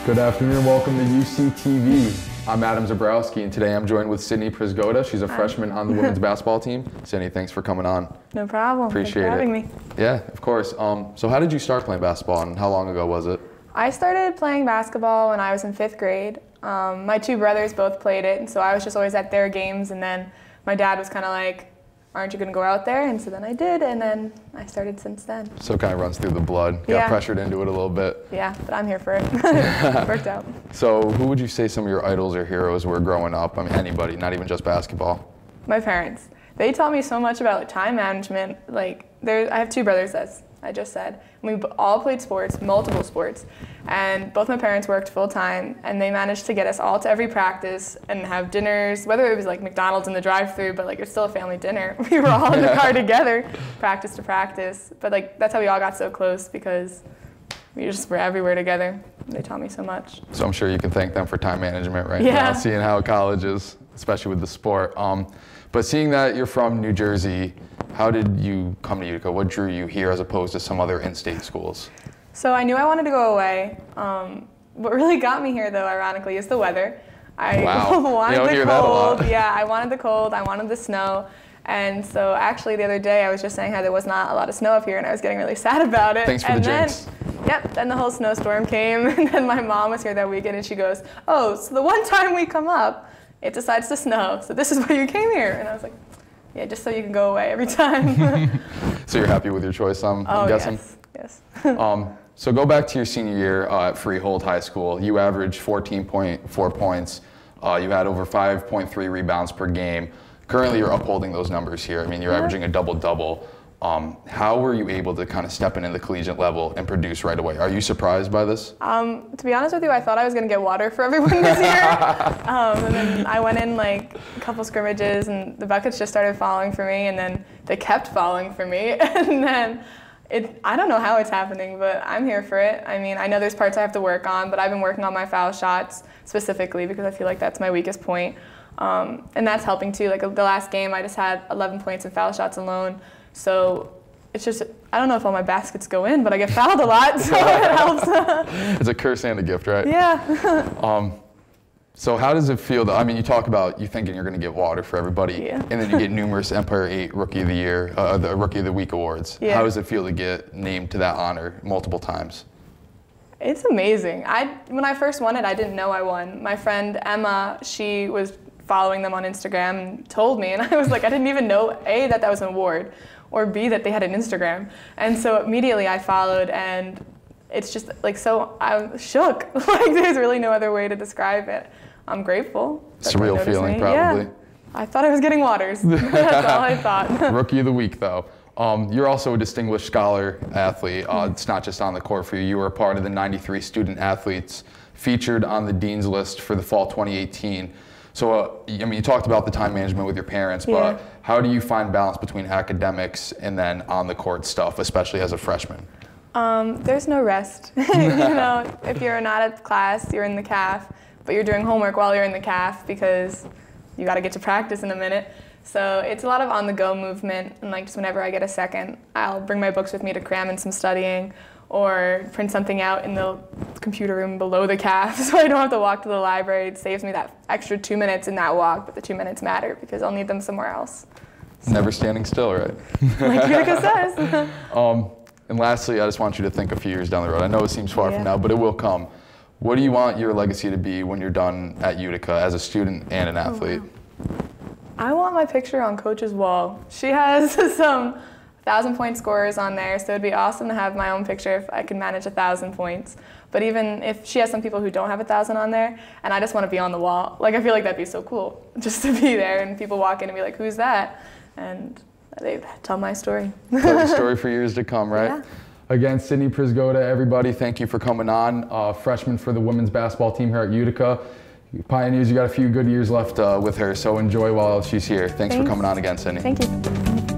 Good afternoon, welcome to UCTV. I'm Adam Ziobrowski, and today I'm joined with Sydney Przygoda. She's a freshman on the women's basketball team. Sydney, thanks for coming on. No problem. Appreciate Thanks for having it. me. Yeah, of course. So how did you start playing basketball, and how long ago was it? I started playing basketball when I was in 5th grade. My two brothers both played it, and so I was just always at their games, and then my dad was kind of like, aren't you going to go out there? And so then I did, and then I started since then. So it kind of runs through the blood. Got pressured into it a little bit. Yeah, but I'm here for it. It worked out. So who would you say some of your idols or heroes were growing up? I mean, anybody, not even just basketball. My parents. They taught me so much about time management. I have two brothers, as I just said. We all played sports, multiple sports, and both my parents worked full time, and they managed to get us all to every practice and have dinners, whether it was like McDonald's in the drive-thru, but it's still a family dinner. We were all in the car together, practice to practice. But that's how we all got so close, because we just were everywhere together. They taught me so much. So I'm sure you can thank them for time management right now, seeing how college is, especially with the sport. But seeing that you're from New Jersey, how did you come to Utica? What drew you here as opposed to some other in-state schools? So I knew I wanted to go away. What really got me here, though, ironically, is the weather. I wanted the cold. Yeah, I wanted the cold. I wanted the snow. And so actually the other day I was just saying how there was not a lot of snow up here, and I was getting really sad about it. Thanks for the jinx. Yep, then the whole snowstorm came, and then my mom was here that weekend, and she goes, oh, so the one time we come up, it decides to snow, so this is why you came here. And I was like, yeah, just so you can go away every time. So you're happy with your choice, I'm guessing? Yes. So go back to your senior year at Freehold High School. You averaged 14.4 points. You had over 5.3 rebounds per game. Currently, you're upholding those numbers here. I mean, you're averaging a double-double. How were you able to kind of step into the collegiate level and produce right away? Are you surprised by this? To be honest with you, I thought I was going to get water for everyone this year. And then I went in a couple scrimmages, and the buckets just started falling for me, and then they kept falling for me. And then I don't know how it's happening, but I'm here for it. I mean, I know there's parts I have to work on, but I've been working on my foul shots specifically because I feel like that's my weakest point. And that's helping too. The last game, I just had 11 points in foul shots alone. So it's just, I don't know if all my baskets go in, but I get fouled a lot, so it helps. It's a curse and a gift, right? Yeah. So how does it feel, I mean, you talk about you thinking you're going to get water for everybody, and then you get numerous Empire 8 Rookie of the Year, the Rookie of the Week awards. Yeah. How does it feel to get named to that honor multiple times? It's amazing. When I first won it, I didn't know I won. My friend Emma, she was following them on Instagram and told me, and I was like, I didn't even know, A, that was an award, or B, that they had an Instagram. And so immediately I followed, and it's just so I'm shook. There's really no other way to describe it. I'm grateful. Surreal feeling, probably. Yeah. I thought I was getting waters. That's all I thought. Rookie of the Week, though. You're also a distinguished scholar athlete. It's not just on the court for you. You were a part of the 93 student athletes featured on the Dean's List for the fall 2018. So, I mean, you talked about the time management with your parents, but how do you find balance between academics and then on the court stuff, especially as a freshman? There's no rest. If you're not at class, you're in the caf, but you're doing homework while you're in the caf because you got to get to practice in a minute. So it's a lot of on-the-go movement, and just whenever I get a second, I'll bring my books with me to cram in some studying, or print something out in the computer room below the caf so I don't have to walk to the library. It saves me that extra 2 minutes in that walk, but the 2 minutes matter because I'll need them somewhere else. So. Never standing still, right? Like Utica says. And lastly, I just want you to think a few years down the road. I know it seems far from now, but it will come. What do you want your legacy to be when you're done at Utica as a student and an athlete? I want my picture on Coach's wall. She has some 1,000-point scorers on there, so it'd be awesome to have my own picture if I could manage 1,000 points. But even if she has some people who don't have 1,000 on there, and I just want to be on the wall, I feel like that'd be so cool, just to be there, and people walk in and be like, who's that? And they tell my story. Tell the story for years to come, right? Yeah. Again, Sydney Przygoda, everybody, thank you for coming on. Freshman for the women's basketball team here at Utica. Pioneers, you got a few good years left with her, so enjoy while she's here. Thanks for coming on again, Sydney. Thank you.